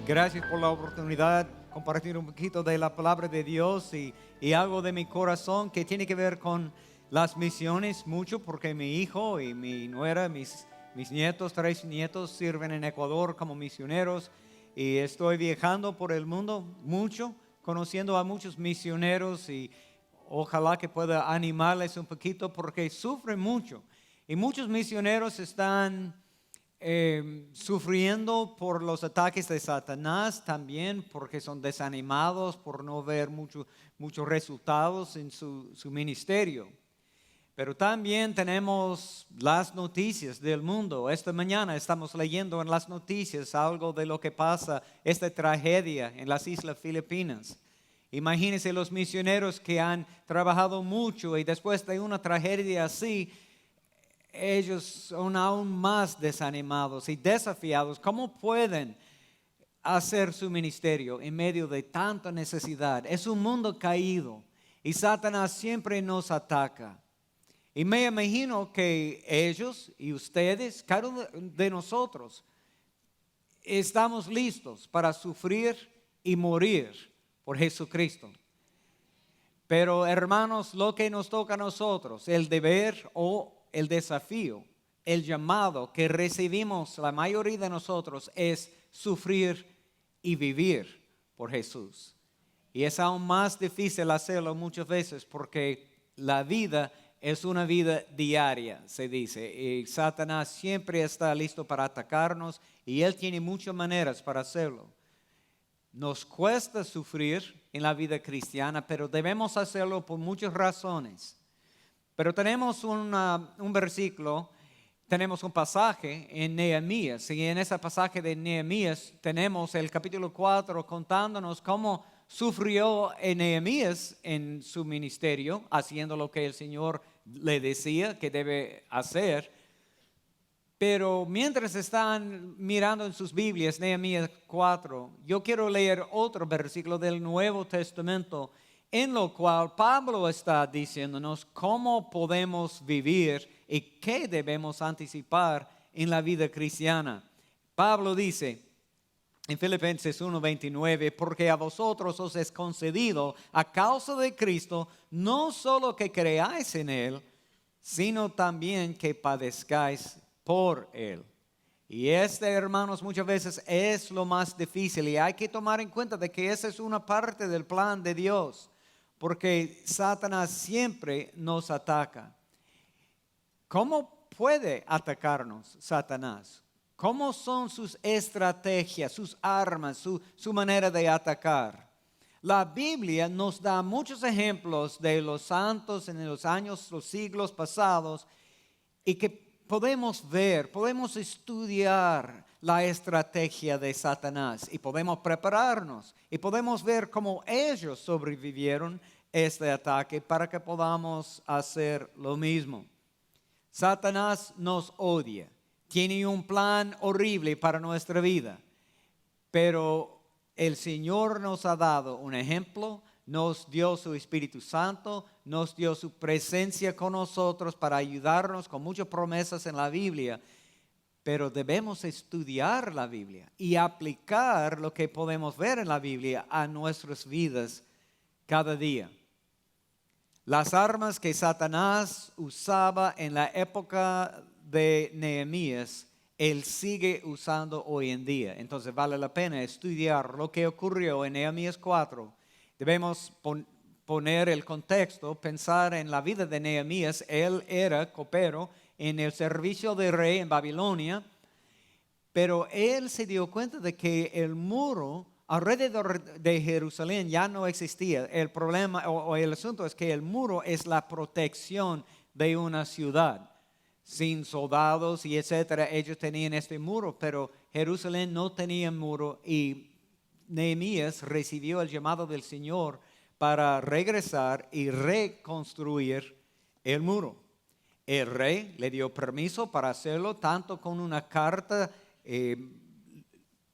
Gracias por la oportunidad de compartir un poquito de la palabra de Dios y algo de mi corazón que tiene que ver con las misiones mucho, porque mi hijo y mi nuera, mis nietos, 3 nietos sirven en Ecuador como misioneros y estoy viajando por el mundo mucho, conociendo a muchos misioneros y ojalá que pueda animarles un poquito porque sufren mucho y muchos misioneros están sufriendo por los ataques de Satanás también porque son desanimados por no ver muchos resultados en su ministerio. Pero también tenemos las noticias del mundo. Esta mañana estamos leyendo en las noticias algo de lo que pasa, esta tragedia en las Islas Filipinas. Imagínense los misioneros que han trabajado mucho y después de una tragedia así, ellos son aún más desanimados y desafiados. ¿Cómo pueden hacer su ministerio en medio de tanta necesidad? Es un mundo caído y Satanás siempre nos ataca. Y me imagino que ellos y ustedes, cada uno de nosotros, estamos listos para sufrir y morir por Jesucristo. Pero hermanos, lo que nos toca a nosotros, el deber o el desafío, el llamado que recibimos la mayoría de nosotros es sufrir y vivir por Jesús. Y es aún más difícil hacerlo muchas veces porque la vida es una vida diaria, se dice. Y Satanás siempre está listo para atacarnos y él tiene muchas maneras para hacerlo. Nos cuesta sufrir en la vida cristiana, pero debemos hacerlo por muchas razones. Pero tenemos un versículo, tenemos un pasaje en Nehemías, y en ese pasaje de Nehemías tenemos el capítulo 4 contándonos cómo sufrió Nehemías en su ministerio, haciendo lo que el Señor le decía que debe hacer. Pero mientras están mirando en sus Biblias, Nehemías 4, yo quiero leer otro versículo del Nuevo Testamento, en lo cual Pablo está diciéndonos cómo podemos vivir y qué debemos anticipar en la vida cristiana. Pablo dice en Filipenses 1:29, porque a vosotros os es concedido a causa de Cristo, no solo que creáis en Él, sino también que padezcáis por Él. Y hermanos, muchas veces es lo más difícil y hay que tomar en cuenta de que esa es una parte del plan de Dios. Porque Satanás siempre nos ataca. ¿Cómo puede atacarnos Satanás? ¿Cómo son sus estrategias, sus armas, su manera de atacar? La Biblia nos da muchos ejemplos de los santos en los años, los siglos pasados, y que podemos ver, podemos estudiar la estrategia de Satanás y podemos prepararnos y podemos ver cómo ellos sobrevivieron este ataque para que podamos hacer lo mismo. Satanás nos odia, tiene un plan horrible para nuestra vida, pero el Señor nos ha dado un ejemplo, nos dio su Espíritu Santo, nos dio su presencia con nosotros para ayudarnos con muchas promesas en la Biblia. Pero debemos estudiar la Biblia y aplicar lo que podemos ver en la Biblia a nuestras vidas cada día. Las armas que Satanás usaba en la época de Nehemías, él sigue usando hoy en día. Entonces vale la pena estudiar lo que ocurrió en Nehemías 4. Debemos poner el contexto, pensar en la vida de Nehemías. Él era copero en el servicio del rey en Babilonia, pero él se dio cuenta de que el muro alrededor de Jerusalén ya no existía. El problema o el asunto es que el muro es la protección de una ciudad. Sin soldados y etcétera, ellos tenían este muro, pero Jerusalén no tenía muro y Nehemías recibió el llamado del Señor para regresar y reconstruir el muro. El rey le dio permiso para hacerlo, tanto con una carta,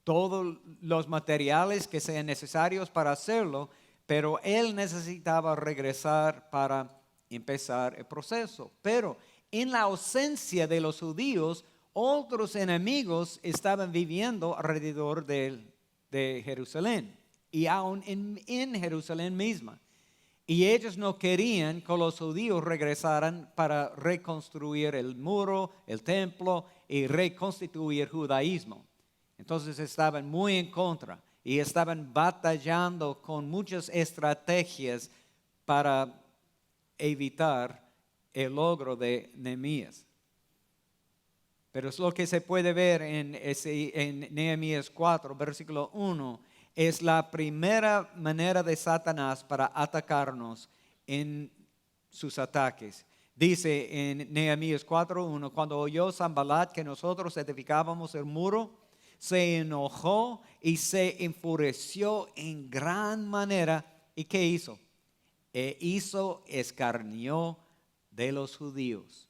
todos los materiales que sean necesarios para hacerlo, pero él necesitaba regresar para empezar el proceso. Pero en la ausencia de los judíos, otros enemigos estaban viviendo alrededor de él. de Jerusalén y aún en Jerusalén misma. Y ellos no querían que los judíos regresaran para reconstruir el muro, el templo y reconstituir el judaísmo. Entonces estaban muy en contra y estaban batallando con muchas estrategias para evitar el logro de Nehemías. Pero es lo que se puede ver en Nehemías 4, versículo 1. Es la primera manera de Satanás para atacarnos en sus ataques. Dice en Nehemías 4:1, cuando oyó Sanballat que nosotros edificábamos el muro, se enojó y se enfureció en gran manera. ¿Y qué hizo? Escarnió de los judíos.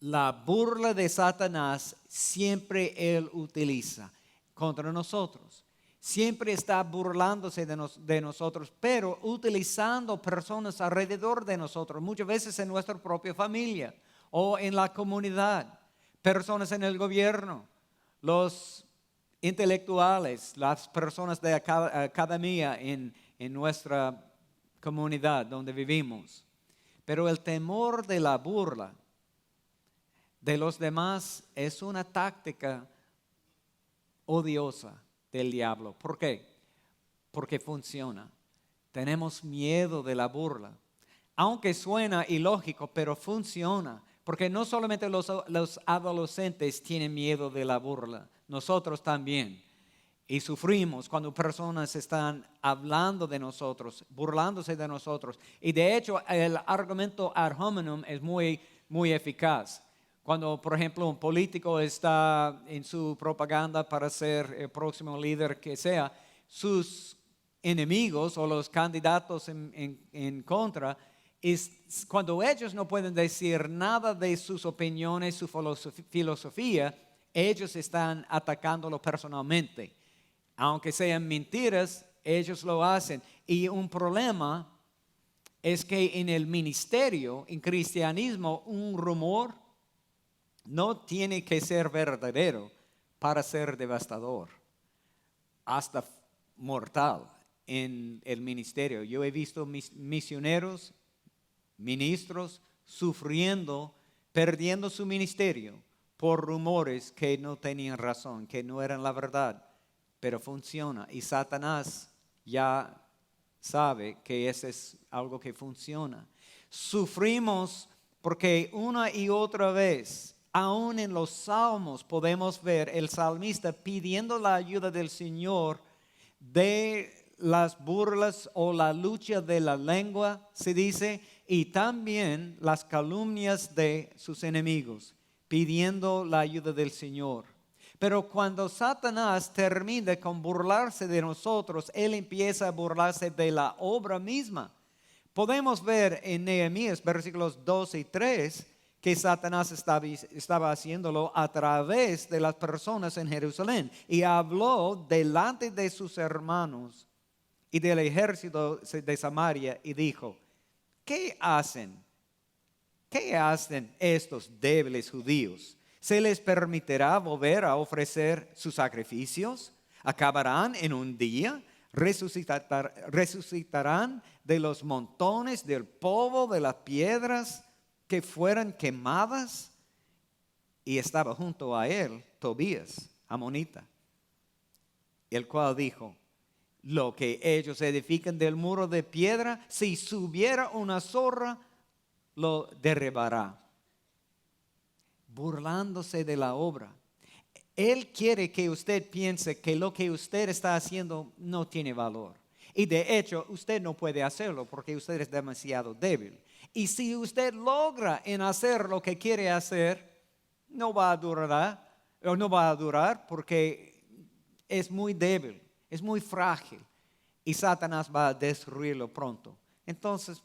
La burla de Satanás siempre él utiliza contra nosotros. Siempre está burlándose de nosotros, pero utilizando personas alrededor de nosotros, muchas veces en nuestra propia familia o en la comunidad, personas en el gobierno, los intelectuales, las personas de academia en nuestra comunidad donde vivimos. Pero el temor de la burla de los demás es una táctica odiosa del diablo. ¿Por qué? Porque funciona. Tenemos miedo de la burla. Aunque suena ilógico, pero funciona. Porque no solamente los adolescentes tienen miedo de la burla, nosotros también. Y sufrimos cuando personas están hablando de nosotros, burlándose de nosotros. Y de hecho, el argumento ad hominem es muy, muy eficaz. Cuando, por ejemplo, un político está en su propaganda para ser el próximo líder que sea, sus enemigos o los candidatos en contra, cuando ellos no pueden decir nada de sus opiniones, su filosofía, ellos están atacándolo personalmente. Aunque sean mentiras, ellos lo hacen. Y un problema es que en el ministerio, en cristianismo, un rumor no tiene que ser verdadero para ser devastador, hasta mortal en el ministerio. Yo he visto misioneros, ministros sufriendo, perdiendo su ministerio por rumores que no tenían razón, que no eran la verdad, pero funciona. Y Satanás ya sabe que eso es algo que funciona. Sufrimos porque una y otra vez, aún en los salmos podemos ver el salmista pidiendo la ayuda del Señor de las burlas o la lucha de la lengua, se dice, y también las calumnias de sus enemigos, pidiendo la ayuda del Señor. Pero cuando Satanás termina con burlarse de nosotros, él empieza a burlarse de la obra misma. Podemos ver en Nehemías versículos 2 y 3 que Satanás estaba haciéndolo a través de las personas en Jerusalén. Y habló delante de sus hermanos y del ejército de Samaria y dijo, ¿qué hacen? ¿Qué hacen estos débiles judíos? ¿Se les permitirá volver a ofrecer sus sacrificios? ¿Acabarán en un día? ¿Resucitarán de los montones del polvo de las piedras que fueran quemadas? Y estaba junto a él Tobías, amonita, el cual dijo, lo que ellos edifican del muro de piedra, si subiera una zorra, lo derribará. Burlándose de la obra. Él quiere que usted piense que lo que usted está haciendo no tiene valor. Y de hecho, usted no puede hacerlo porque usted es demasiado débil. Y si usted logra en hacer lo que quiere hacer, no va a durar porque es muy débil, es muy frágil. Y Satanás va a destruirlo pronto. Entonces,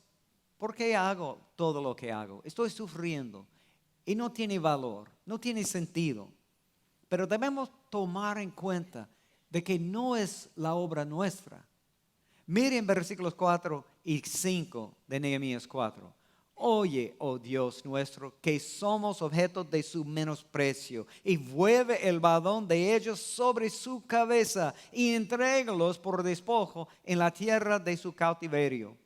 ¿por qué hago todo lo que hago? Estoy sufriendo y no tiene valor, no tiene sentido. Pero debemos tomar en cuenta de que no es la obra nuestra. Miren versículos 4 y 5 de Nehemías 4. Oye, oh Dios nuestro, que somos objeto de su menosprecio, y vuelve el baldón de ellos sobre su cabeza, y entrégalos por despojo en la tierra de su cautiverio.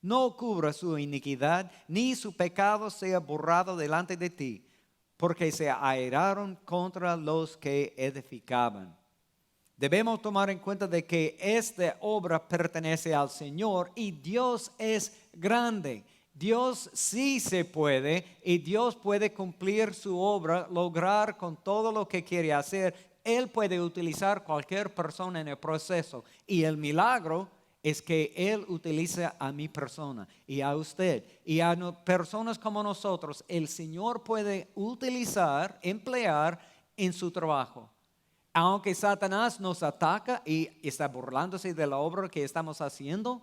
No cubra su iniquidad, ni su pecado sea borrado delante de ti, porque se airaron contra los que edificaban. Debemos tomar en cuenta de que esta obra pertenece al Señor y Dios es grande. Dios sí se puede y Dios puede cumplir su obra, lograr con todo lo que quiere hacer. Él puede utilizar cualquier persona en el proceso y el milagro es que Él utiliza a mi persona y a usted y a personas como nosotros. El Señor puede utilizar, emplear en su trabajo. Aunque Satanás nos ataca y está burlándose de la obra que estamos haciendo,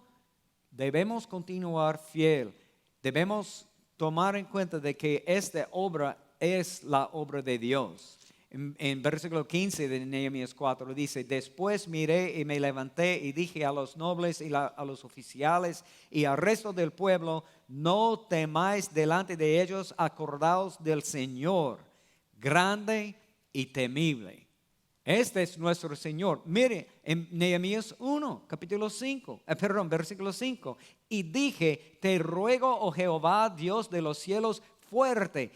debemos continuar fiel. Debemos tomar en cuenta de que esta obra es la obra de Dios. En versículo 15 de Nehemías 4 dice: después miré y me levanté y dije a los nobles y a los oficiales y al resto del pueblo: no temáis delante de ellos, acordaos del Señor, grande y temible. Este es nuestro Señor. Mire, en Nehemías 1, versículo 5. Y dije: te ruego, oh Jehová, Dios de los cielos, fuerte,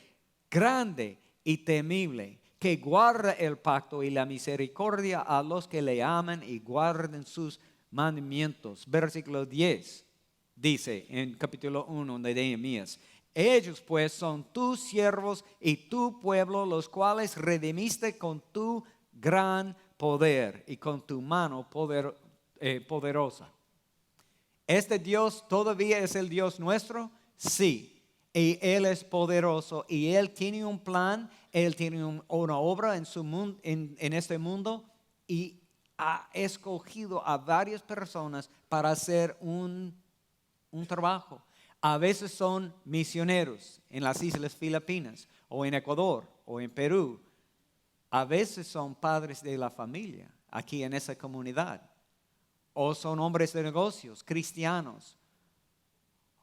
grande y temible, que guarda el pacto y la misericordia a los que le aman y guarden sus mandamientos. Versículo 10 dice en capítulo 1 de Nehemías: ellos pues son tus siervos y tu pueblo, los cuales redimiste con tu gran poder y con tu mano poderosa. ¿Este Dios todavía es el Dios nuestro? Sí. Y Él es poderoso y Él tiene un plan, Él tiene una obra en su mundo, en este mundo, y ha escogido a varias personas para hacer un trabajo. A veces son misioneros en las Islas Filipinas o en Ecuador o en Perú. A veces son padres de la familia aquí en esa comunidad. O son hombres de negocios, cristianos.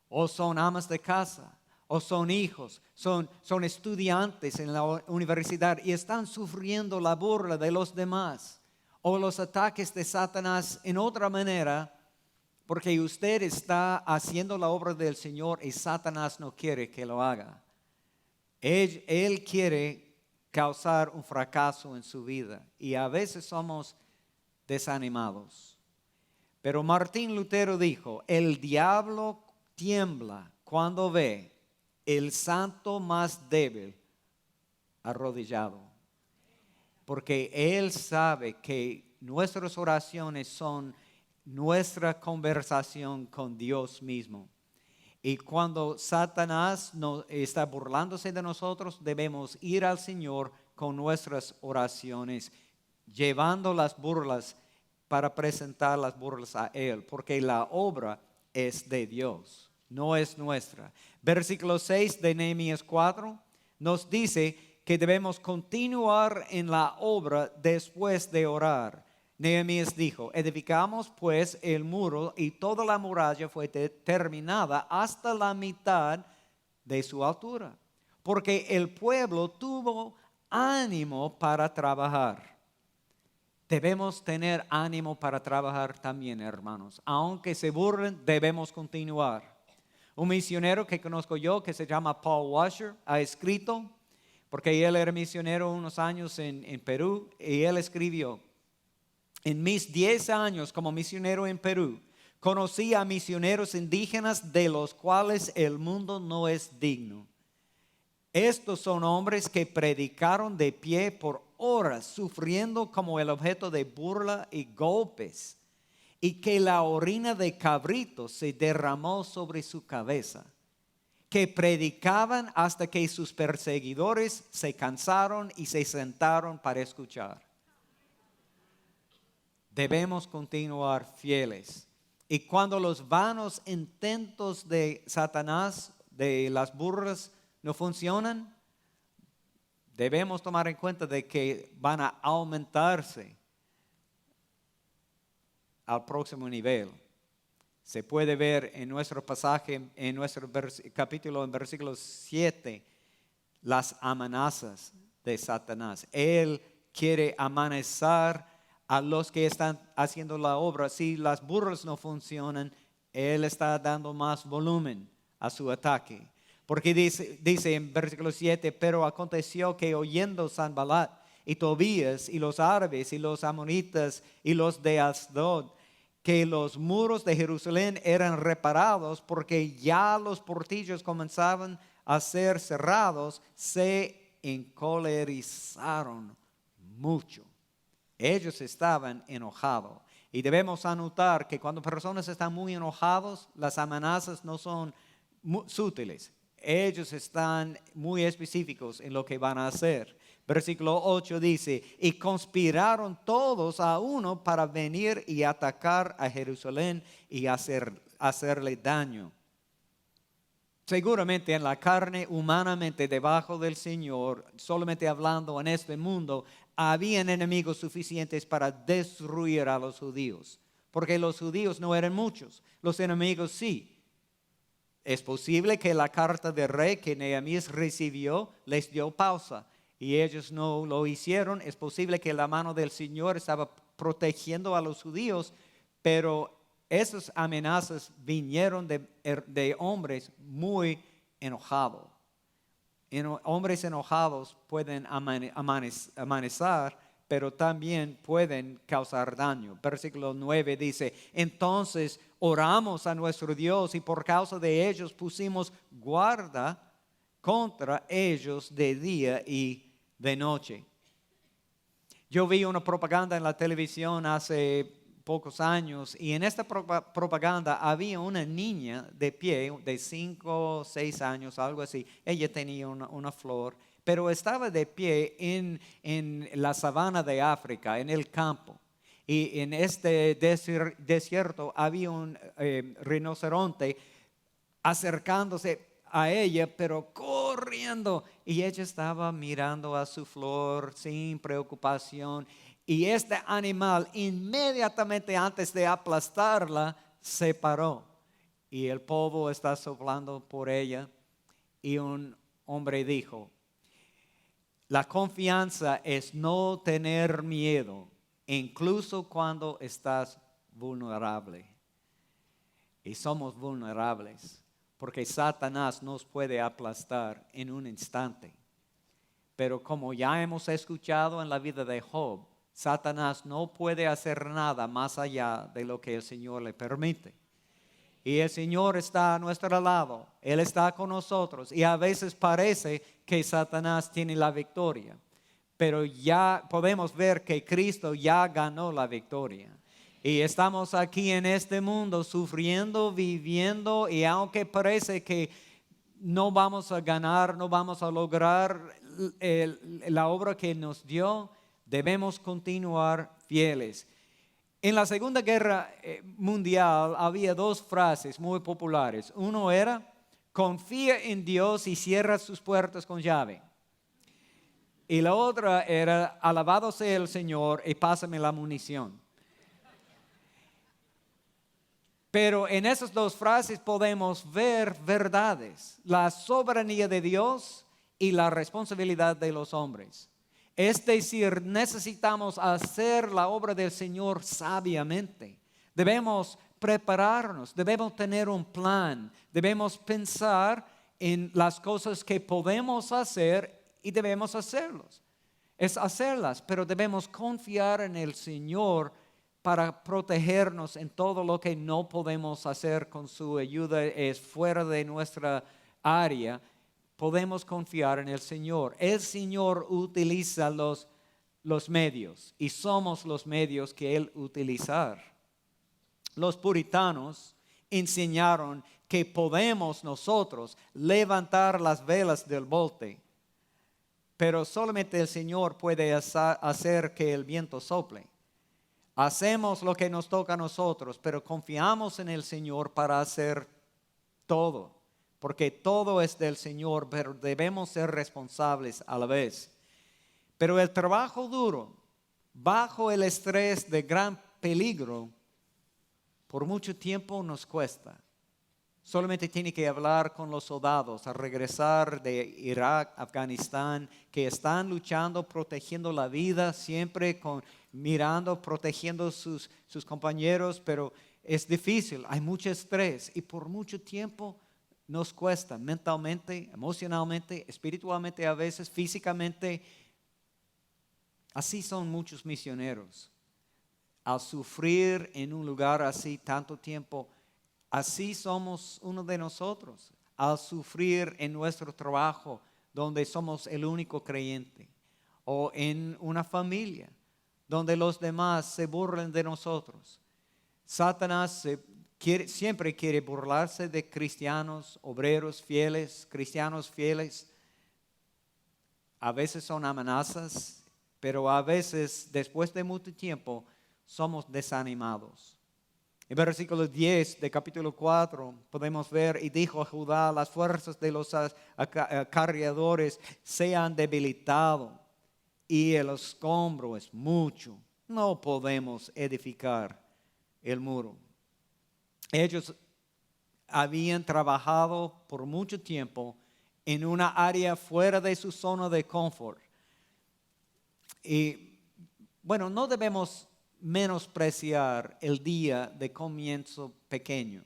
O son amas de casa. O son hijos. Son estudiantes en la universidad y están sufriendo la burla de los demás. O los ataques de Satanás en otra manera. Porque usted está haciendo la obra del Señor y Satanás no quiere que lo haga. Él quiere causar un fracaso en su vida y a veces somos desanimados. Pero Martín Lutero dijo: el diablo tiembla cuando ve el santo más débil arrodillado, porque él sabe que nuestras oraciones son nuestra conversación con Dios mismo. Y cuando Satanás está burlándose de nosotros, debemos ir al Señor con nuestras oraciones, llevando las burlas para presentar las burlas a Él, porque la obra es de Dios, no es nuestra. Versículo 6 de Nehemías 4 nos dice que debemos continuar en la obra después de orar. Nehemías dijo: edificamos pues el muro y toda la muralla fue terminada hasta la mitad de su altura, porque el pueblo tuvo ánimo para trabajar. Debemos tener ánimo para trabajar también, hermanos. Aunque se burlen, debemos continuar. Un misionero que conozco yo, que se llama Paul Washer, ha escrito, porque él era misionero unos años en Perú, y él escribió: en mis 10 años como misionero en Perú, conocí a misioneros indígenas de los cuales el mundo no es digno. Estos son hombres que predicaron de pie por horas, sufriendo como el objeto de burla y golpes, y que la orina de cabrito se derramó sobre su cabeza, que predicaban hasta que sus perseguidores se cansaron y se sentaron para escuchar. Debemos continuar fieles. Y cuando los vanos intentos de Satanás, de las burlas, no funcionan, debemos tomar en cuenta de que van a aumentarse al próximo nivel. Se puede ver en nuestro pasaje, en nuestro capítulo, en versículo 7, las amenazas de Satanás. Él quiere amenazar a los que están haciendo la obra. Si las burlas no funcionan, él está dando más volumen a su ataque. Porque dice en versículo 7, pero aconteció que oyendo Sanballat y Tobías y los árabes y los amonitas y los de Asdod, que los muros de Jerusalén eran reparados porque ya los portillos comenzaban a ser cerrados, se encolerizaron mucho. Ellos estaban enojados. Y debemos anotar que cuando personas están muy enojados, las amenazas no son sutiles. Ellos están muy específicos en lo que van a hacer. Versículo 8 dice, y conspiraron todos a uno para venir y atacar a Jerusalén y hacerle daño. Seguramente en la carne, humanamente debajo del Señor, solamente hablando en este mundo, habían enemigos suficientes para destruir a los judíos. Porque los judíos no eran muchos, los enemigos sí. Es posible que la carta del rey que Nehemías recibió les dio pausa y ellos no lo hicieron. Es posible que la mano del Señor estaba protegiendo a los judíos, pero esas amenazas vinieron de hombres muy enojados. Hombres enojados pueden amenazar, pero también pueden causar daño. Versículo 9 dice, entonces oramos a nuestro Dios y por causa de ellos pusimos guarda contra ellos de día y de noche. Yo vi una propaganda en la televisión hace pocos años y en esta propaganda había una niña de pie de 5 o 6 años, algo así. Ella tenía una flor, pero estaba de pie en la sabana de África, en el campo. Y en este desierto había un rinoceronte acercándose a ella, pero corriendo. Y ella estaba mirando a su flor sin preocupación. Y este animal inmediatamente antes de aplastarla se paró. Y el polvo está soplando por ella. Y un hombre dijo, la confianza es no tener miedo, incluso cuando estás vulnerable. Y somos vulnerables, porque Satanás nos puede aplastar en un instante. Pero como ya hemos escuchado en la vida de Job, Satanás no puede hacer nada más allá de lo que el Señor le permite. Y el Señor está a nuestro lado, Él está con nosotros. Y a veces parece que Satanás tiene la victoria, pero ya podemos ver que Cristo ya ganó la victoria. Y estamos aquí en este mundo sufriendo, viviendo, y aunque parece que no vamos a ganar, no vamos a lograr la obra que nos dio, debemos continuar fieles. En la Segunda Guerra Mundial había 2 frases muy populares. Uno era, confía en Dios y cierra sus puertas con llave. Y la otra era, alabado sea el Señor y pásame la munición. Pero en esas 2 frases podemos ver verdades, la soberanía de Dios y la responsabilidad de los hombres. Es decir, necesitamos hacer la obra del Señor sabiamente. Debemos prepararnos, debemos tener un plan, debemos pensar en las cosas que podemos hacer y debemos hacerlas, pero debemos confiar en el Señor para protegernos en todo lo que no podemos hacer con su ayuda, es fuera de nuestra área. Podemos confiar en el Señor. El Señor utiliza los medios y somos los medios que Él utilizar. Los puritanos enseñaron que podemos nosotros levantar las velas del bote, pero solamente el Señor puede hacer que el viento sople. Hacemos lo que nos toca a nosotros, pero confiamos en el Señor para hacer todo. Porque todo es del Señor, pero debemos ser responsables a la vez. Pero el trabajo duro, bajo el estrés de gran peligro, por mucho tiempo nos cuesta. Solamente tiene que hablar con los soldados al regresar de Irak, Afganistán, que están luchando, protegiendo la vida, siempre mirando, protegiendo sus compañeros, pero es difícil, hay mucho estrés y por mucho tiempo nos cuesta mentalmente, emocionalmente, espiritualmente, a veces físicamente. Así son muchos misioneros. Al sufrir en un lugar así tanto tiempo, así somos uno de nosotros. Al sufrir en nuestro trabajo, donde somos el único creyente, o en una familia, donde los demás se burlan de nosotros. Satanás siempre quiere burlarse de cristianos, obreros fieles, cristianos fieles. A veces son amenazas, pero a veces, después de mucho tiempo, somos desanimados. En versículo 10 de capítulo 4 podemos ver, y dijo a Judá, las fuerzas de los acarreadores se han debilitado y el escombro es mucho. No podemos edificar el muro. Ellos habían trabajado por mucho tiempo en una área fuera de su zona de confort. Y bueno, no debemos menospreciar el día de comienzo pequeño,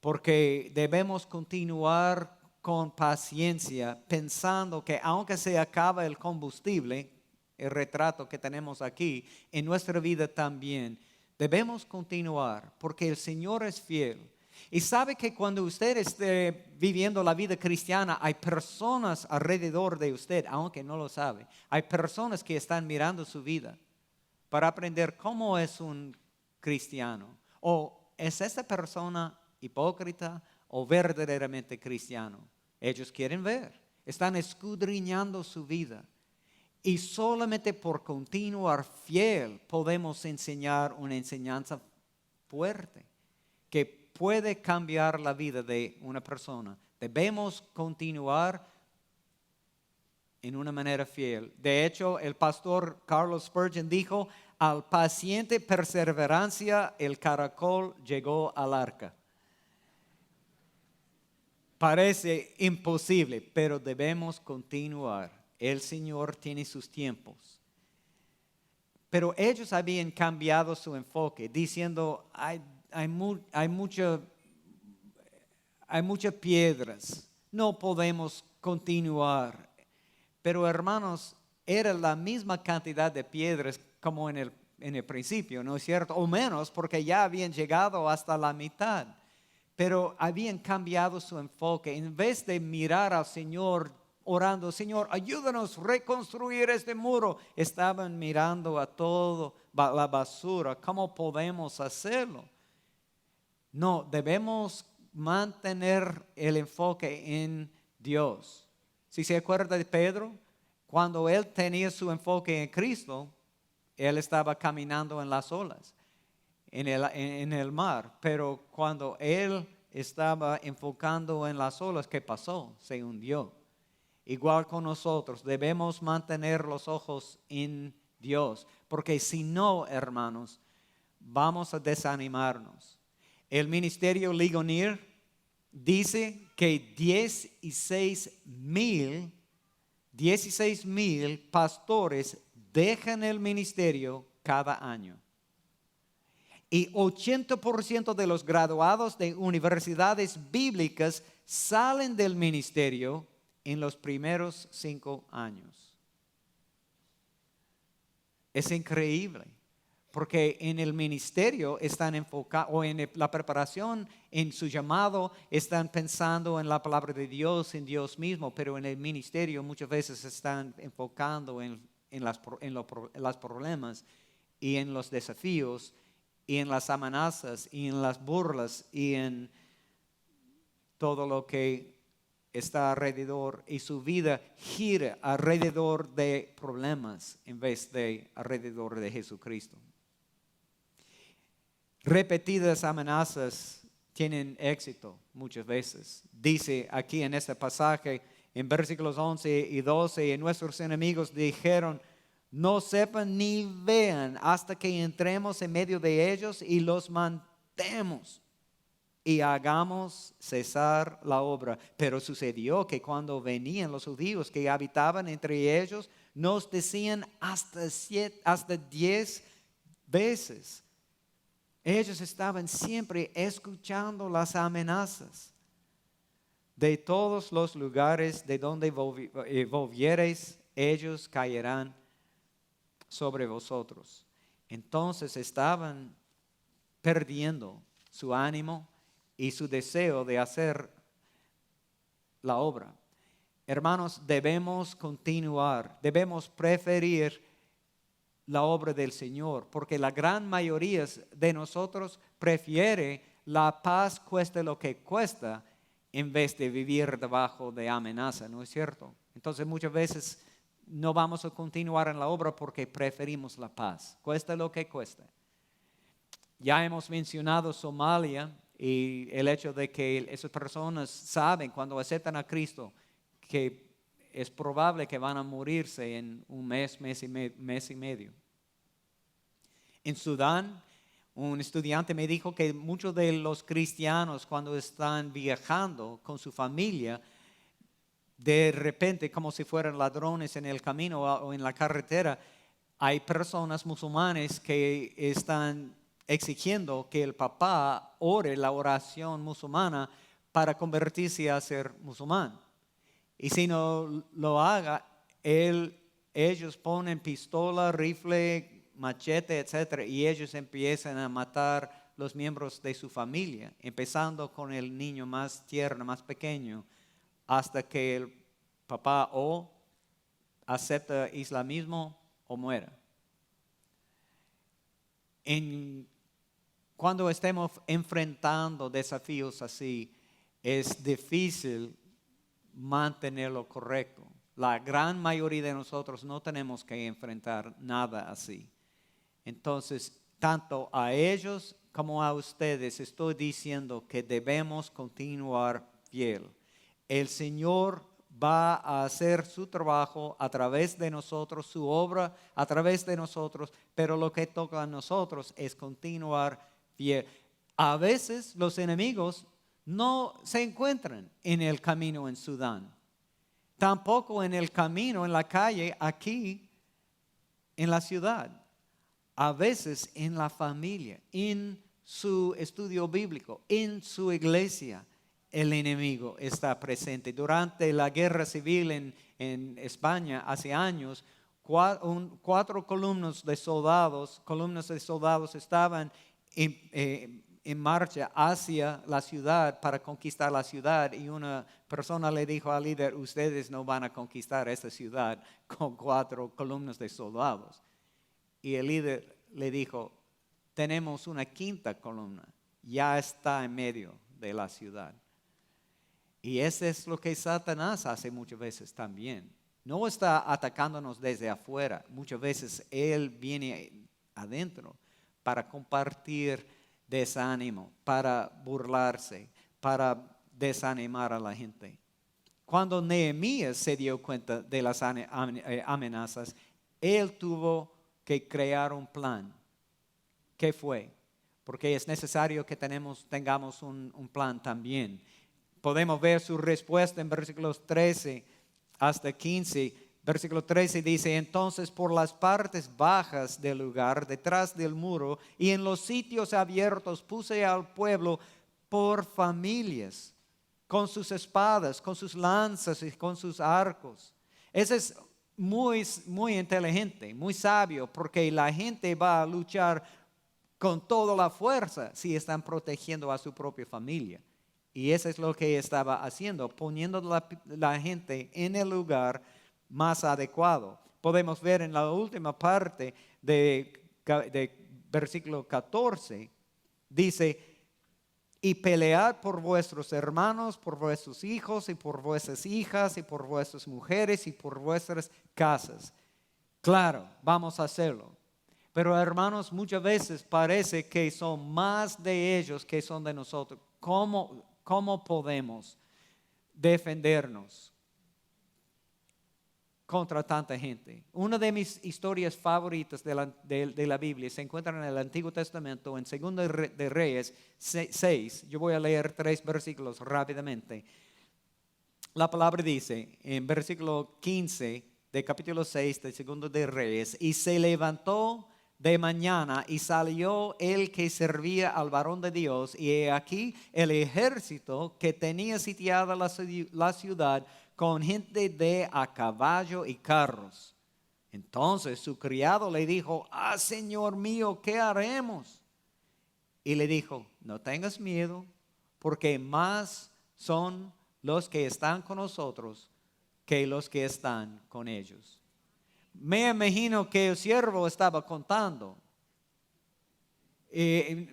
porque debemos continuar con paciencia, pensando que aunque se acaba el combustible, el retrato que tenemos aquí, en nuestra vida también, debemos continuar, porque el Señor es fiel. Y sabe que cuando usted esté viviendo la vida cristiana, hay personas alrededor de usted, aunque no lo sabe. Hay personas que están mirando su vida para aprender cómo es un cristiano. O es esta persona hipócrita o verdaderamente cristiano. Ellos quieren ver, están escudriñando su vida. Y solamente por continuar fiel podemos enseñar una enseñanza fuerte que puede cambiar la vida de una persona. Debemos continuar en una manera fiel. De hecho, el pastor Carlos Spurgeon dijo, al paciente perseverancia el caracol llegó al arca. Parece imposible, pero debemos continuar. El Señor tiene sus tiempos. Pero ellos habían cambiado su enfoque, diciendo, hay muchas piedras, no podemos continuar. Pero hermanos, era la misma cantidad de piedras como en el principio, ¿no es cierto? O menos, porque ya habían llegado hasta la mitad. Pero habían cambiado su enfoque. En vez de mirar al Señor orando, Señor, ayúdanos a reconstruir este muro, estaban mirando a todo la basura. ¿Cómo podemos hacerlo? No, debemos mantener el enfoque en Dios. Si se acuerda de Pedro, cuando él tenía su enfoque en Cristo, él estaba caminando en las olas, en el mar. Pero cuando él estaba enfocando en las olas, ¿qué pasó? Se hundió. Igual con nosotros, debemos mantener los ojos en Dios, porque si no, hermanos, vamos a desanimarnos. El ministerio Ligonier dice que 16,000 pastores dejan el ministerio cada año. Y 80% de los graduados de universidades bíblicas salen del ministerio en los primeros 5 años. Es increíble, porque en el ministerio están enfocados, o en la preparación, en su llamado, están pensando en la palabra de Dios, en Dios mismo, pero en el ministerio muchas veces están enfocando en los problemas y en los desafíos y en las amenazas y en las burlas y en todo lo que está alrededor, y su vida gira alrededor de problemas en vez de alrededor de Jesucristo. Repetidas amenazas tienen éxito muchas veces. Dice aquí en este pasaje, en versículos 11 y 12, y nuestros enemigos dijeron, no sepan ni vean hasta que entremos en medio de ellos y los levantemos y hagamos cesar la obra. Pero sucedió que cuando venían los judíos que habitaban entre ellos, nos decían hasta 10 veces. Ellos estaban siempre escuchando las amenazas. De todos los lugares de donde volviereis, ellos caerán sobre vosotros. Entonces estaban perdiendo su ánimo y su deseo de hacer la obra. Hermanos, debemos continuar, debemos preferir la obra del Señor, porque la gran mayoría de nosotros prefiere la paz cueste lo que cuesta, en vez de vivir debajo de amenaza, ¿no es cierto? Entonces muchas veces no vamos a continuar en la obra porque preferimos la paz, cueste lo que cueste. Ya hemos mencionado Somalia y el hecho de que esas personas saben cuando aceptan a Cristo que es probable que van a morirse en un mes y medio. En Sudán, un estudiante me dijo que muchos de los cristianos cuando están viajando con su familia, de repente como si fueran ladrones en el camino o en la carretera, hay personas musulmanes que están exigiendo que el papá ore la oración musulmana para convertirse a ser musulmán. Y si no lo haga, ellos ponen pistola, rifle, machete, etc. Y ellos empiezan a matar los miembros de su familia, empezando con el niño más tierno, más pequeño, hasta que el papá o acepta islamismo o muera. Cuando estemos enfrentando desafíos así, es difícil mantenerlo correcto. La gran mayoría de nosotros no tenemos que enfrentar nada así. Entonces, tanto a ellos como a ustedes estoy diciendo que debemos continuar fiel. El Señor va a hacer su trabajo a través de nosotros, su obra a través de nosotros, pero lo que toca a nosotros es continuar fiel. A veces los enemigos no se encuentran en el camino en Sudán, tampoco en el camino, en la calle, aquí en la ciudad. A veces en la familia, en su estudio bíblico, en su iglesia, el enemigo está presente. Durante la guerra civil en España hace años, 4 columnas de soldados estaban en marcha hacia la ciudad para conquistar la ciudad, y una persona le dijo al líder: ustedes no van a conquistar esta ciudad con 4 columnas de soldados. Y el líder le dijo: tenemos una 5ª columna, ya está en medio de la ciudad. Y eso es lo que Satanás hace muchas veces también. No está atacándonos desde afuera, muchas veces él viene adentro para compartir desánimo, para burlarse, para desanimar a la gente. Cuando Nehemías se dio cuenta de las amenazas, él tuvo que crear un plan. ¿Qué fue? Porque es necesario que tengamos un plan también. Podemos ver su respuesta en versículos 13 hasta 15. Versículo 13 dice: entonces por las partes bajas del lugar, detrás del muro y en los sitios abiertos, puse al pueblo por familias, con sus espadas, con sus lanzas y con sus arcos. Ese es muy, muy inteligente, muy sabio, porque la gente va a luchar con toda la fuerza si están protegiendo a su propia familia. Y eso es lo que estaba haciendo, poniendo la gente en el lugar más adecuado. Podemos ver en la última parte de versículo 14, dice: y pelead por vuestros hermanos, por vuestros hijos y por vuestras hijas y por vuestras mujeres y por vuestras casas. Claro, vamos a hacerlo. Pero hermanos, muchas veces parece que son más de ellos que son de nosotros. ¿Cómo podemos defendernos? contra tanta gente. Una de mis historias favoritas de la Biblia se encuentra en el Antiguo Testamento, en 2 de Reyes 6. Yo voy a leer 3 versículos rápidamente. La palabra dice en versículo 15 de capítulo 6 de 2 de Reyes: y se levantó de mañana y salió el que servía al varón de Dios, y he aquí el ejército que tenía sitiada la ciudad con gente de a caballo y carros. Entonces su criado le dijo: Señor mío, ¿qué haremos? Y le dijo: no tengas miedo, porque más son los que están con nosotros que los que están con ellos. Me imagino que el siervo estaba contando.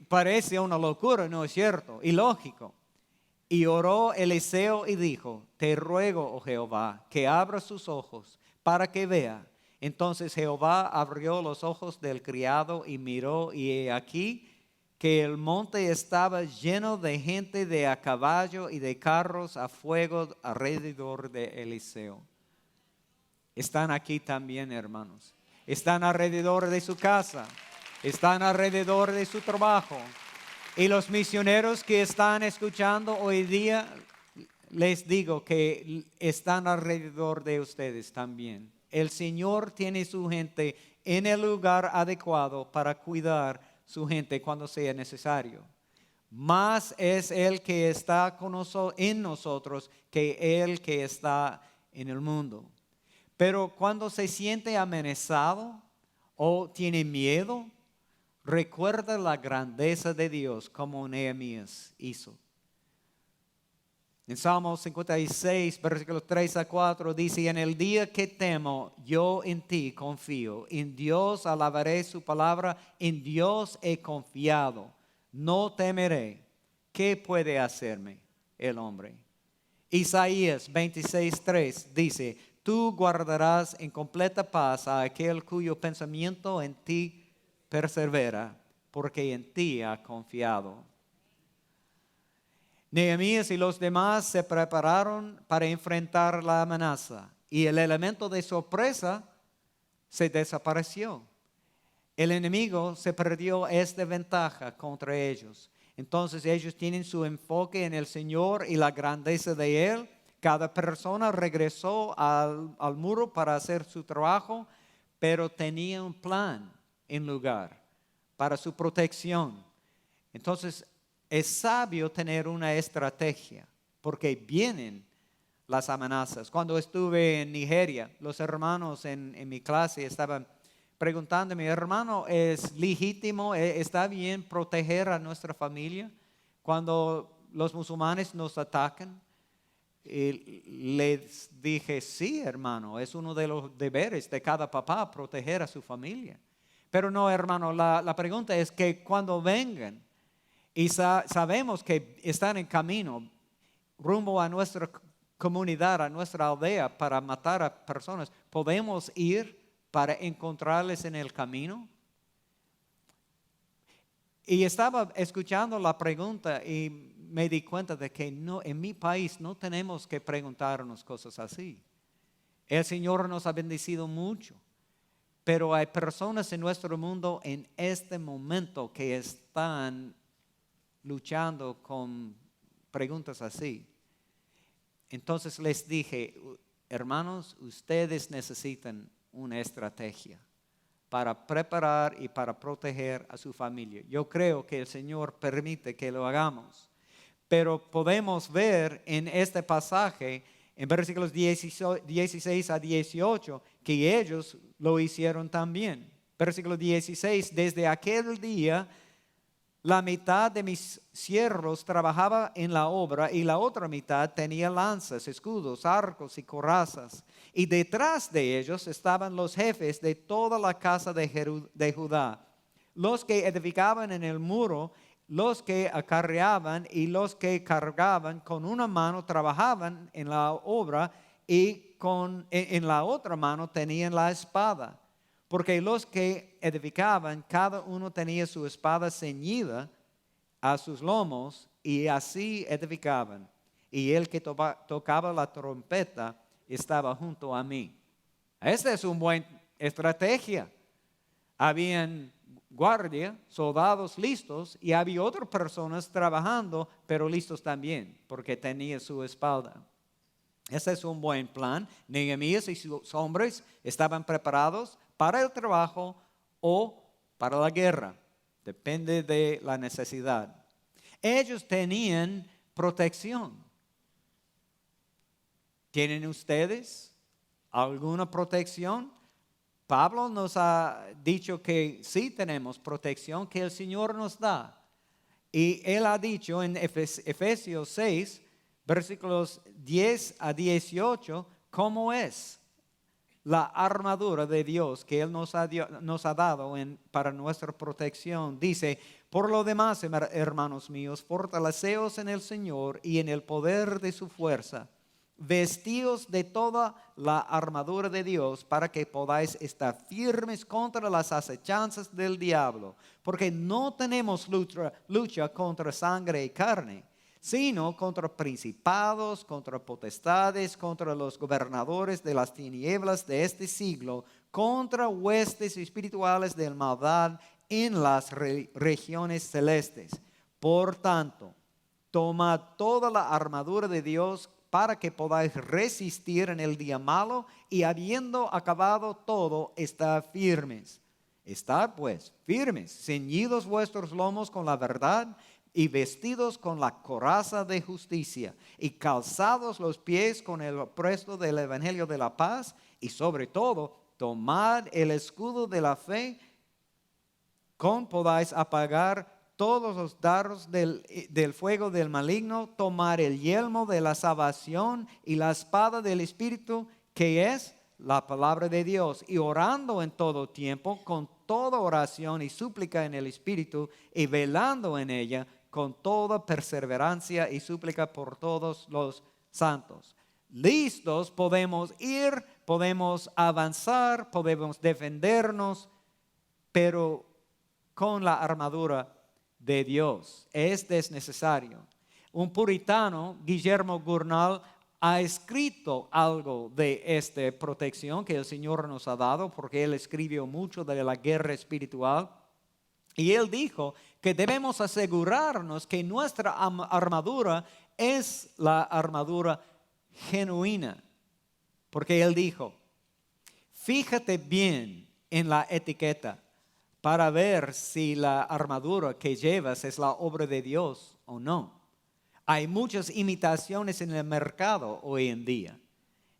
Parece una locura, ¿no es cierto? Ilógico. Y oró Eliseo y dijo: te ruego, oh Jehová, que abra sus ojos para que vea. Entonces Jehová abrió los ojos del criado y miró, y he aquí que el monte estaba lleno de gente de a caballo y de carros a fuego alrededor de Eliseo. Están aquí también, hermanos. Están alrededor de su casa. Están alrededor de su trabajo. Y los misioneros que están escuchando hoy día, les digo que están alrededor de ustedes también. El Señor tiene su gente en el lugar adecuado para cuidar su gente cuando sea necesario. Más es el que está en nosotros que el que está en el mundo. Pero cuando se siente amenazado o tiene miedo, recuerda la grandeza de Dios, como Nehemías hizo. En Salmos 56, versículos 3 a 4 dice: en el día que temo, yo en ti confío. En Dios alabaré su palabra, en Dios he confiado. No temeré. ¿Qué puede hacerme el hombre? Isaías 26, 3 dice: tú guardarás en completa paz a aquel cuyo pensamiento en ti persevera, porque en ti ha confiado. Nehemías y los demás se prepararon para enfrentar la amenaza, y el elemento de sorpresa se desapareció. El enemigo se perdió esta ventaja contra ellos. Entonces ellos tienen su enfoque en el Señor y la grandeza de Él. Cada persona regresó al muro para hacer su trabajo, pero tenía un plan en lugar para su protección. Entonces es sabio tener una estrategia, porque vienen las amenazas. Cuando estuve en Nigeria, los hermanos en mi clase estaban preguntándome: hermano, ¿es legítimo, está bien proteger a nuestra familia cuando los musulmanes nos atacan? Y les dije: sí, hermano, es uno de los deberes de cada papá proteger a su familia. Pero no, hermano, la pregunta es que cuando vengan y sabemos que están en camino rumbo a nuestra comunidad, a nuestra aldea, para matar a personas, ¿podemos ir para encontrarles en el camino? Y estaba escuchando la pregunta y me di cuenta de que no, en mi país no tenemos que preguntarnos cosas así. El Señor nos ha bendecido mucho, pero hay personas en nuestro mundo en este momento que están luchando con preguntas así. Entonces les dije: hermanos, ustedes necesitan una estrategia para preparar y para proteger a su familia. Yo creo que el Señor permite que lo hagamos. Pero podemos ver en este pasaje, en versículos 16 a 18, que ellos lo hicieron también. Versículo 16: desde aquel día la mitad de mis siervos trabajaba en la obra, y la otra mitad tenía lanzas, escudos, arcos y corazas. Y detrás de ellos estaban los jefes de toda la casa de Judá, los que edificaban en el muro, los que acarreaban y los que cargaban. Con una mano trabajaban en la obra, y en la otra mano tenían la espada. Porque los que edificaban, cada uno tenía su espada ceñida a sus lomos, y así edificaban. Y el que tocaba la trompeta estaba junto a mí. Esta es una buena estrategia. Habían guardia, soldados listos y había otras personas trabajando, pero listos también, porque tenía su espalda. Ese es un buen plan. Nehemías y sus hombres estaban preparados para el trabajo o para la guerra. Depende de la necesidad. Ellos tenían protección. ¿Tienen ustedes alguna protección? Pablo nos ha dicho que sí tenemos protección que el Señor nos da. Y él ha dicho en Efesios 6, versículos 10 a 18, cómo es la armadura de Dios que Él nos ha dado para nuestra protección. Dice, por lo demás, hermanos míos, fortaleceos en el Señor y en el poder de su fuerza. Vestíos de toda la armadura de Dios para que podáis estar firmes contra las acechanzas del diablo, porque no tenemos lucha contra sangre y carne, sino contra principados, contra potestades, contra los gobernadores de las tinieblas de este siglo, contra huestes espirituales de maldad en las regiones celestes. Por tanto, tomad toda la armadura de Dios para que podáis resistir en el día malo y habiendo acabado todo, estar firmes. Estad pues firmes, ceñidos vuestros lomos con la verdad y vestidos con la coraza de justicia y calzados los pies con el apresto del evangelio de la paz y sobre todo tomad el escudo de la fe con podáis apagar todos los dardos del fuego del maligno, tomar el yelmo de la salvación y la espada del Espíritu, que es la palabra de Dios, y orando en todo tiempo, con toda oración y súplica en el Espíritu, y velando en ella, con toda perseverancia y súplica por todos los santos. Listos podemos ir, podemos avanzar, podemos defendernos, pero con la armadura de Dios. Este es necesario. Un puritano, Guillermo Gurnall, ha escrito algo de esta protección que el Señor nos ha dado, porque él escribió mucho de la guerra espiritual. Y él dijo que debemos asegurarnos que nuestra armadura es la armadura genuina. Porque él dijo, fíjate bien en la etiqueta para ver si la armadura que llevas es la obra de Dios o no. Hay muchas imitaciones en el mercado hoy en día.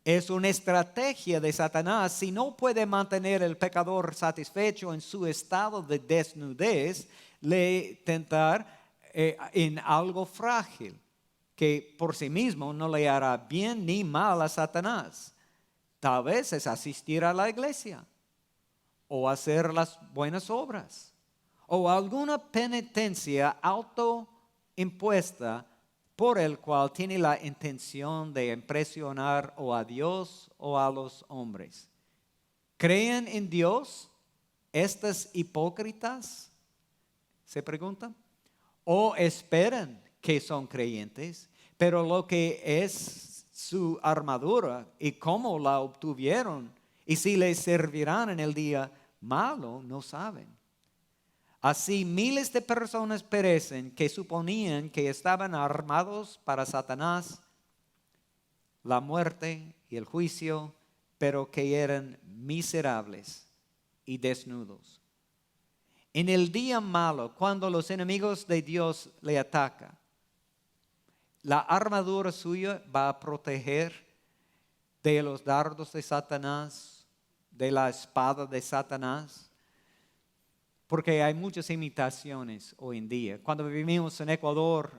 Es una estrategia de Satanás. Si no puede mantener el pecador satisfecho en su estado de desnudez, le tentar en algo frágil, que por sí mismo no le hará bien ni mal a Satanás. Tal vez es asistir a la iglesia, o hacer las buenas obras, o alguna penitencia autoimpuesta por el cual tiene la intención de impresionar o a Dios o a los hombres. ¿Creen en Dios estas hipócritas? Se preguntan. ¿O esperan que son creyentes, pero lo que es su armadura y cómo la obtuvieron y si les servirán en el día malo, no saben? Así miles de personas perecen que suponían que estaban armados para Satanás, la muerte y el juicio, pero que eran miserables y desnudos. En el día malo, cuando los enemigos de Dios le atacan, la armadura suya va a proteger de los dardos de Satanás, de la espada de Satanás, porque hay muchas imitaciones hoy en día. Cuando vivimos en Ecuador,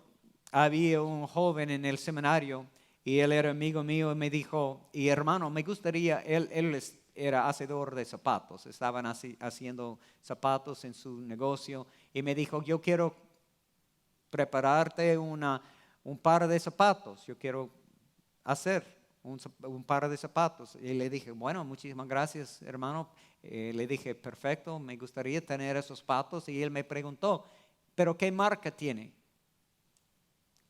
había un joven en el seminario y él era amigo mío y me dijo, y hermano, me gustaría, él era hacedor de zapatos, estaban haciendo zapatos en su negocio y me dijo, yo quiero prepararte un par de zapatos, yo quiero hacer un par de zapatos. Y le dije, bueno, muchísimas gracias, hermano. Le dije, perfecto, me gustaría tener esos zapatos. Y él me preguntó, ¿pero qué marca tiene?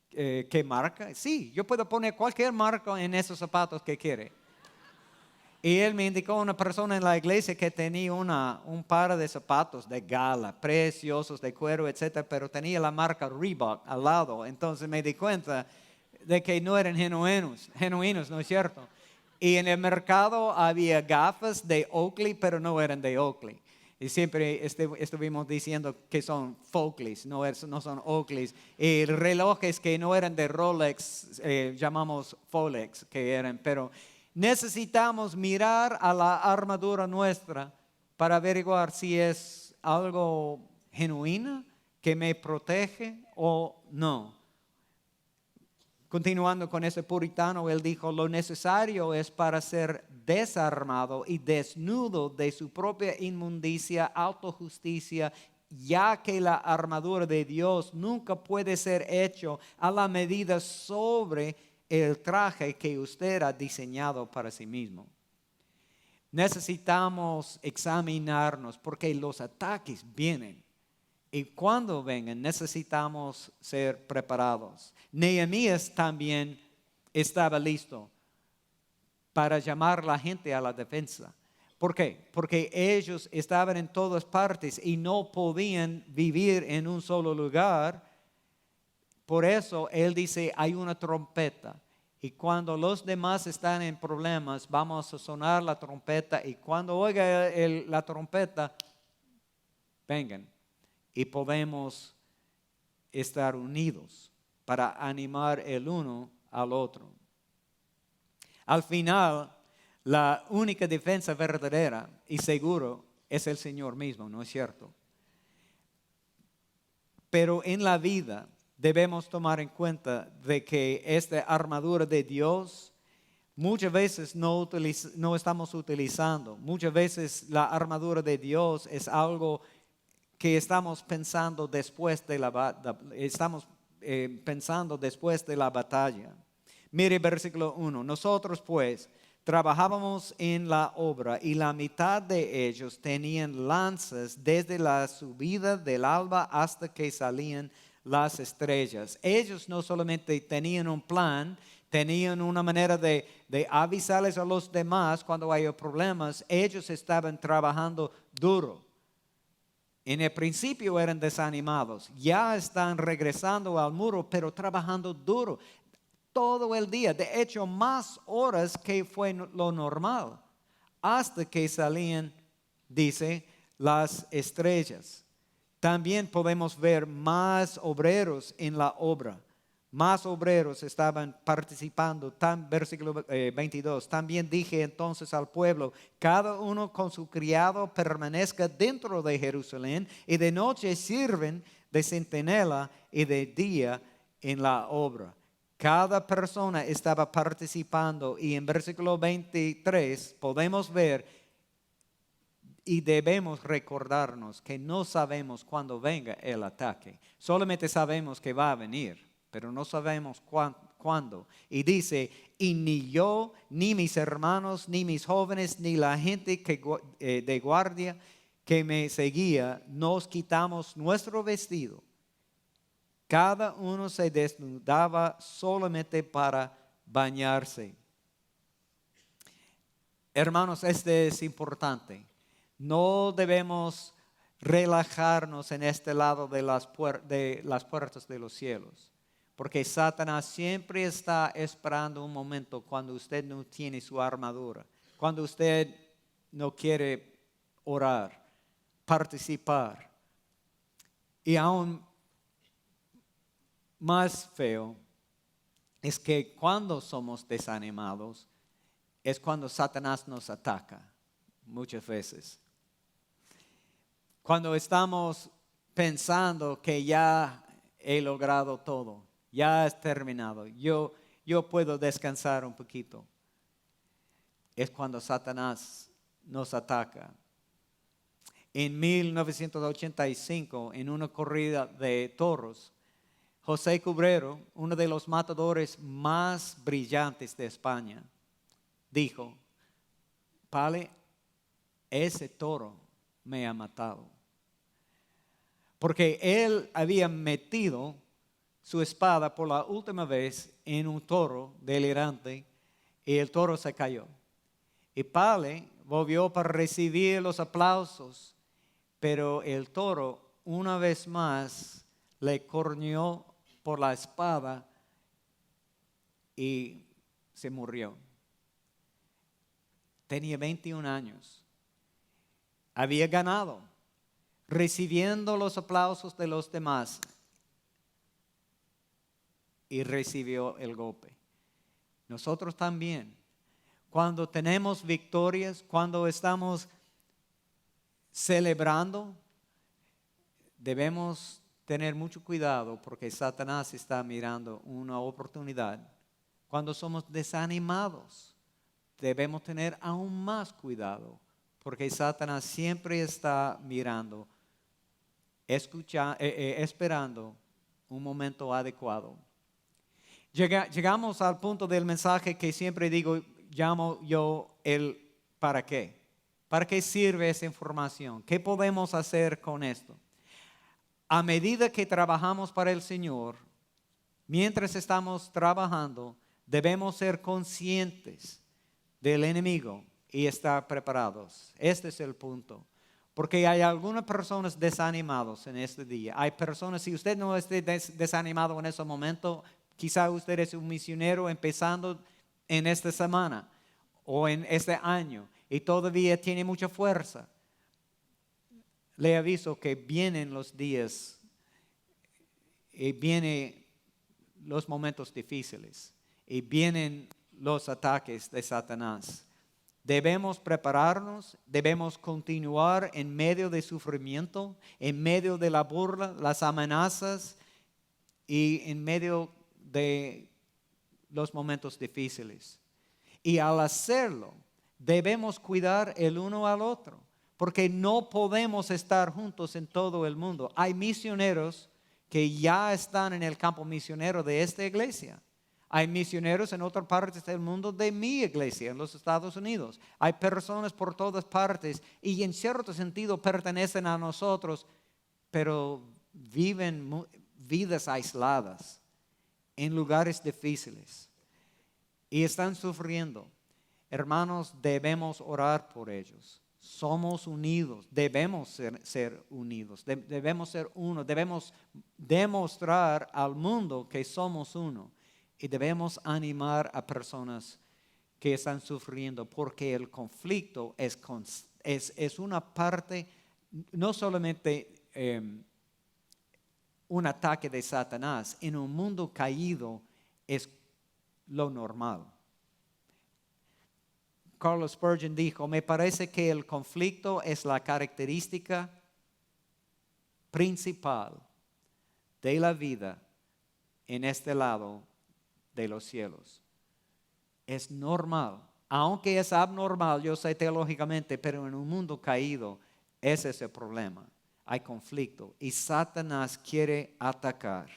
¿Qué marca? Sí, yo puedo poner cualquier marca en esos zapatos que quiere. Y él me indicó una persona en la iglesia que tenía un par de zapatos de gala, preciosos, de cuero, etcétera, pero tenía la marca Reebok al lado. Entonces me di cuenta de que no eran genuinos, ¿no es cierto? Y en el mercado había gafas de Oakley, pero no eran de Oakley. Y siempre estuvimos diciendo que son Folkleys, no son Oakleys. Y relojes que no eran de Rolex, llamamos Folex, que eran, pero necesitamos mirar a la armadura nuestra para averiguar si es algo genuino que me protege o no. Continuando con ese puritano, él dijo, lo necesario es para ser desarmado y desnudo de su propia inmundicia, autojusticia, ya que la armadura de Dios nunca puede ser hecho a la medida sobre el traje que usted ha diseñado para sí mismo. Necesitamos examinarnos porque los ataques vienen. Y cuando vengan necesitamos ser preparados. Nehemías también estaba listo para llamar a la gente a la defensa. ¿Por qué? Porque ellos estaban en todas partes y no podían vivir en un solo lugar. Por eso él dice, hay una trompeta. Y cuando los demás están en problemas, vamos a sonar la trompeta. Y cuando oiga la trompeta, vengan. Y podemos estar unidos para animar el uno al otro. Al final, la única defensa verdadera y seguro es el Señor mismo, ¿no es cierto? Pero en la vida debemos tomar en cuenta de que esta armadura de Dios muchas veces no estamos utilizando. Muchas veces la armadura de Dios es algo que estamos pensando después de la batalla. Mire versículo 1. Nosotros pues trabajábamos en la obra y la mitad de ellos tenían lanzas desde la subida del alba hasta que salían las estrellas. Ellos no solamente tenían un plan, tenían una manera de avisarles a los demás cuando hay problemas. Ellos estaban trabajando duro. En el principio eran desanimados, ya están regresando al muro, pero trabajando duro todo el día. De hecho, más horas que fue lo normal, hasta que salían, dice, las estrellas. También podemos ver más obreros en la obra. Más obreros estaban participando. Versículo 22. También dije entonces al pueblo, cada uno con su criado permanezca dentro de Jerusalén y de noche sirven de centinela y de día en la obra. Cada persona estaba participando y en versículo 23 podemos ver y debemos recordarnos que no sabemos cuándo venga el ataque. Solamente sabemos que va a venir, pero no sabemos cuándo. Y dice, y ni yo, ni mis hermanos, ni mis jóvenes, ni la gente de guardia que me seguía, nos quitamos nuestro vestido. Cada uno se desnudaba solamente para bañarse. Hermanos, este es importante. No debemos relajarnos en este lado de las puertas de los cielos. Porque Satanás siempre está esperando un momento cuando usted no tiene su armadura. Cuando usted no quiere orar, participar. Y aún más feo es que cuando somos desanimados es cuando Satanás nos ataca muchas veces. Cuando estamos pensando que ya he logrado todo, ya es terminado, yo puedo descansar un poquito, es cuando Satanás nos ataca. En 1985, en una corrida de toros, José Cubrero, uno de los matadores más brillantes de España, dijo, Pale, ese toro me ha matado. Porque él había metido su espada por la última vez en un toro delirante y el toro se cayó. Y Pale volvió para recibir los aplausos, pero el toro una vez más le corneó por la espada y se murió. Tenía 21 años. Había ganado, recibiendo los aplausos de los demás, y recibió el golpe. Nosotros también, cuando tenemos victorias, cuando estamos celebrando, debemos tener mucho cuidado porque Satanás está mirando una oportunidad. Cuando somos desanimados, debemos tener aún más cuidado porque Satanás siempre está mirando, esperando un momento adecuado. Llegamos al punto del mensaje que siempre llamo yo el ¿para qué? ¿Para qué sirve esa información? ¿Qué podemos hacer con esto? A medida que trabajamos para el Señor, mientras estamos trabajando, debemos ser conscientes del enemigo y estar preparados. Este es el punto. Porque hay algunas personas desanimadas en este día. Hay personas, si usted no esté desanimado en ese momento, quizá usted es un misionero empezando en esta semana o en este año y todavía tiene mucha fuerza. Le aviso que vienen los días y vienen los momentos difíciles y vienen los ataques de Satanás. Debemos prepararnos, debemos continuar en medio de sufrimiento, en medio de la burla, las amenazas y en medio de los momentos difíciles. Y al hacerlo, debemos cuidar el uno al otro, porque no podemos estar juntos en todo el mundo. Hay misioneros que ya están en el campo misionero de esta iglesia. Hay misioneros en otras partes del mundo de mi iglesia, en los Estados Unidos. Hay personas por todas partes y en cierto sentido pertenecen a nosotros, pero viven vidas aisladas en lugares difíciles y están sufriendo. Hermanos, debemos orar por ellos. Somos unidos, debemos ser unidos, debemos ser uno, debemos demostrar al mundo que somos uno. Y debemos animar a personas que están sufriendo porque el conflicto es una parte, no solamente un ataque de Satanás, en un mundo caído es lo normal. Carlos Spurgeon dijo, me parece que el conflicto es la característica principal de la vida en este lado de los cielos. Es normal, aunque es abnormal, yo sé teológicamente, pero en un mundo caído ese es el problema. Hay conflicto y Satanás quiere atacar.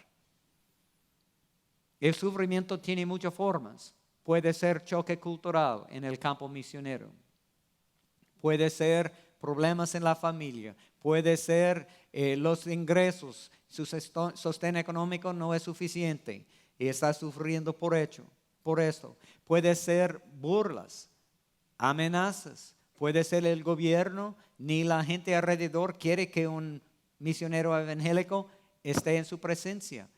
El sufrimiento tiene muchas formas. Puede ser choque cultural en el campo misionero. Puede ser problemas en la familia. Puede ser los ingresos. Su sostén económico no es suficiente y está sufriendo por esto. Puede ser burlas, amenazas. Puede ser el gobierno, ni la gente alrededor quiere que un misionero evangélico esté en su presencia.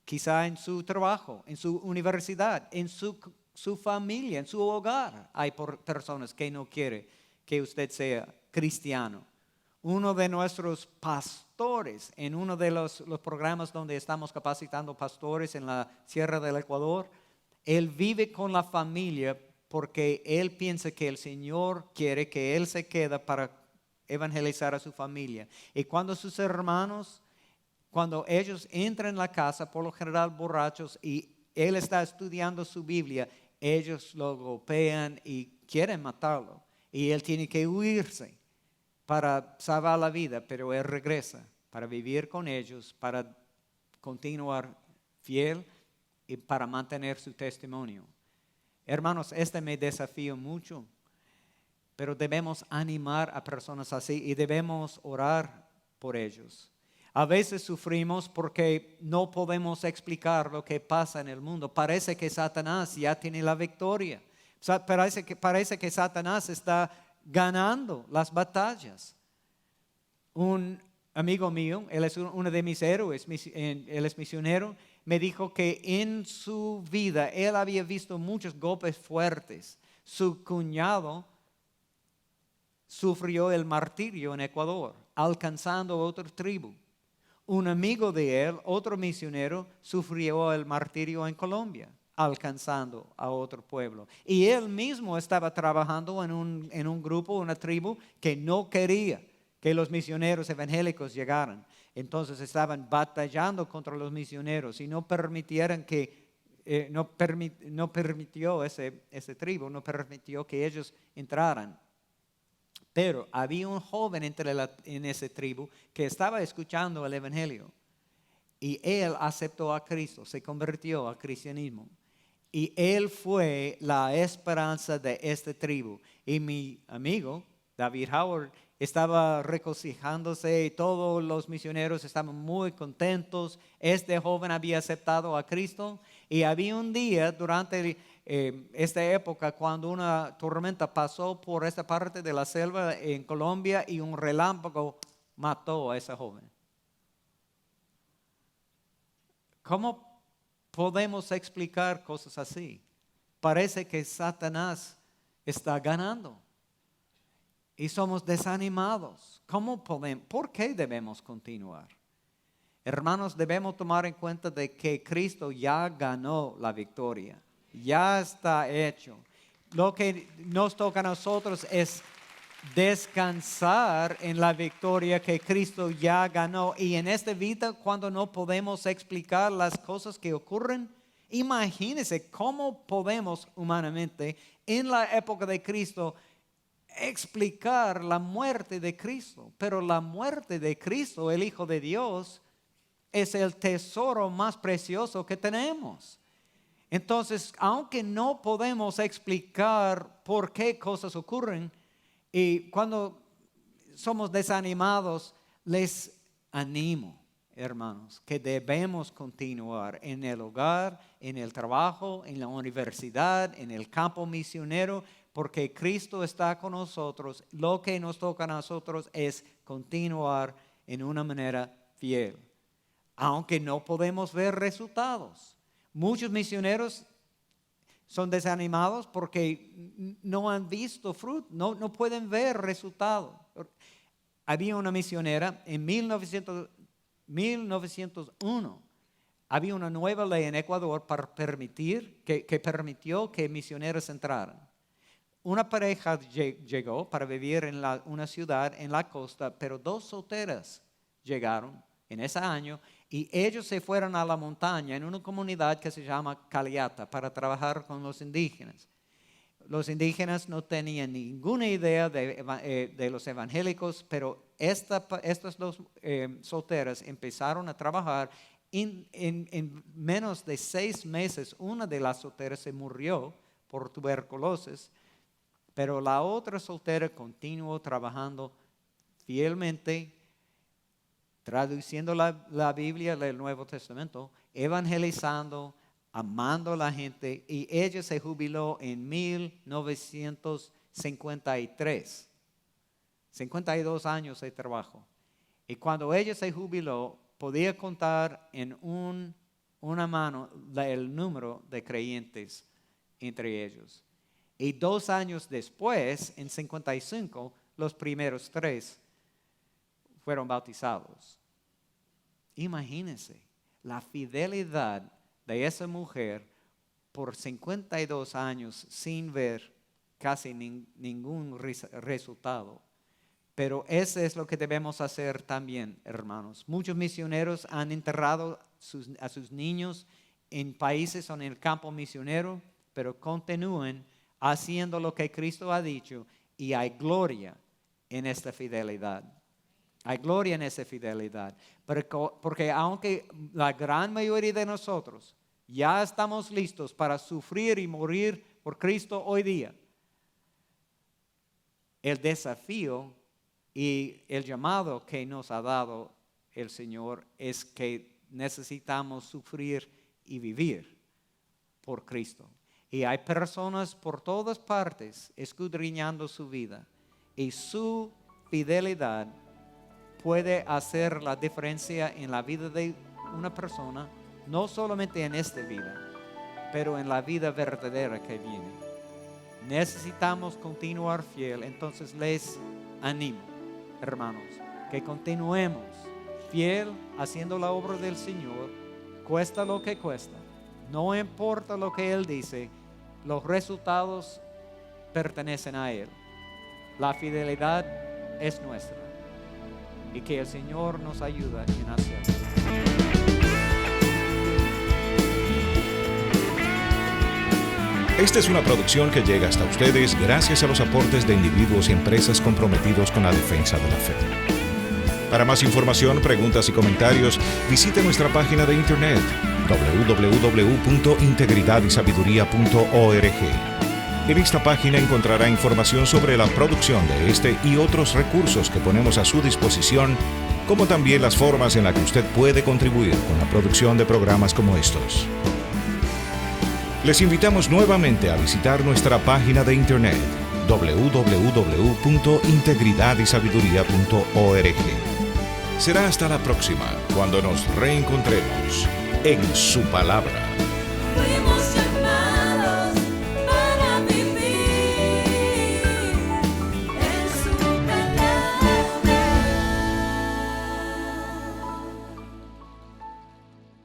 Quizá en su trabajo, en su universidad, en su familia, en su hogar. Hay personas que no quieren que usted sea cristiano. Uno de nuestros pastores, en uno de los programas donde estamos capacitando pastores en la Sierra del Ecuador, él vive con la familia porque él piensa que el Señor quiere que él se quede para evangelizar a su familia. Y cuando sus hermanos, cuando ellos entran en la casa, por lo general borrachos, y él está estudiando su Biblia, ellos lo golpean y quieren matarlo. Y él tiene que huirse para salvar la vida, pero él regresa para vivir con ellos, para continuar fiel y para mantener su testimonio. Hermanos, este me desafía mucho, pero debemos animar a personas así y debemos orar por ellos. A veces sufrimos porque no podemos explicar lo que pasa en el mundo. Parece que Satanás ya tiene la victoria. Parece que Satanás está ganando las batallas. Un amigo mío, él es uno de mis héroes, él es misionero, me dijo que en su vida él había visto muchos golpes fuertes. Su cuñado sufrió el martirio en Ecuador, alcanzando otra tribu. Un amigo de él, otro misionero, sufrió el martirio en Colombia, alcanzando a otro pueblo. Y él mismo estaba trabajando en un grupo, una tribu que no quería que los misioneros evangélicos llegaran. Entonces estaban batallando contra los misioneros y no permitieron que, no permitió ese tribu, no permitió que ellos entraran. Pero había un joven en esa tribu que estaba escuchando el evangelio y él aceptó a Cristo, se convirtió al cristianismo. Y él fue la esperanza de esta tribu. Y mi amigo, David Howard, estaba regocijándose y todos los misioneros estaban muy contentos. Este joven había aceptado a Cristo y había un día durante esta época cuando una tormenta pasó por esta parte de la selva en Colombia y un relámpago mató a ese joven. ¿Cómo podemos explicar cosas así? Parece que Satanás está ganando y somos desanimados. ¿Por qué debemos continuar? Hermanos, debemos tomar en cuenta de que Cristo ya ganó la victoria. Ya está hecho. Lo que nos toca a nosotros es descansar en la victoria que Cristo ya ganó. Y en esta vida, cuando no podemos explicar las cosas que ocurren, imagínense cómo podemos humanamente, en la época de Cristo, explicar la muerte de Cristo. Pero la muerte de Cristo, el Hijo de Dios, es el tesoro más precioso que tenemos. Entonces, aunque no podemos explicar por qué cosas ocurren, y cuando somos desanimados, les animo, hermanos, que debemos continuar en el hogar, en el trabajo, en la universidad, en el campo misionero, porque Cristo está con nosotros. Lo que nos toca a nosotros es continuar en una manera fiel, aunque no podemos ver resultados. Muchos misioneros son desanimados porque no han visto fruto, no pueden ver resultados. Había una misionera en 1901. Había una nueva ley en Ecuador para que permitió que misioneros entraran. Una pareja llegó para vivir en una ciudad en la costa, pero 2 solteras llegaron en ese año y ellos se fueron a la montaña en una comunidad que se llama Caliata para trabajar con los indígenas. Los indígenas no tenían ninguna idea de los evangélicos, pero estas 2 solteras empezaron a trabajar. En menos de 6 meses, una de las solteras se murió por tuberculosis, pero la otra soltera continuó trabajando fielmente, traduciendo la Biblia del Nuevo Testamento, evangelizando, amando a la gente, y ella se jubiló en 1953. 52 años de trabajo. Y cuando ella se jubiló, podía contar en una mano el número de creyentes entre ellos. Y 2 años después, en 55, los primeros 3 fueron bautizados. Imagínense la fidelidad de esa mujer por 52 años sin ver casi ningún resultado. Pero eso es lo que debemos hacer también, hermanos. Muchos misioneros han enterrado a sus niños en países o en el campo misionero, pero continúen haciendo lo que Cristo ha dicho y hay gloria en esta fidelidad. Hay gloria en esa fidelidad. Porque aunque la gran mayoría de nosotros ya estamos listos para sufrir y morir por Cristo hoy día, el desafío y el llamado que nos ha dado el Señor es que necesitamos sufrir y vivir por Cristo. Y hay personas por todas partes escudriñando su vida. Y su fidelidad puede hacer la diferencia en la vida de una persona, no solamente en esta vida, pero en la vida verdadera que viene. Necesitamos continuar fiel, entonces les animo, hermanos, que continuemos fiel haciendo la obra del Señor, cuesta lo que cuesta. No importa lo que Él dice, los resultados pertenecen a Él. La fidelidad es nuestra y que el Señor nos ayude en hacerlo. Esta es una producción que llega hasta ustedes gracias a los aportes de individuos y empresas comprometidos con la defensa de la fe. Para más información, preguntas y comentarios, visite nuestra página de internet www.integridadisabiduría.org. En esta página encontrará información sobre la producción de este y otros recursos que ponemos a su disposición, como también las formas en las que usted puede contribuir con la producción de programas como estos. Les invitamos nuevamente a visitar nuestra página de internet www.integridadisabiduría.org. Será hasta la próxima, cuando nos reencontremos en su palabra.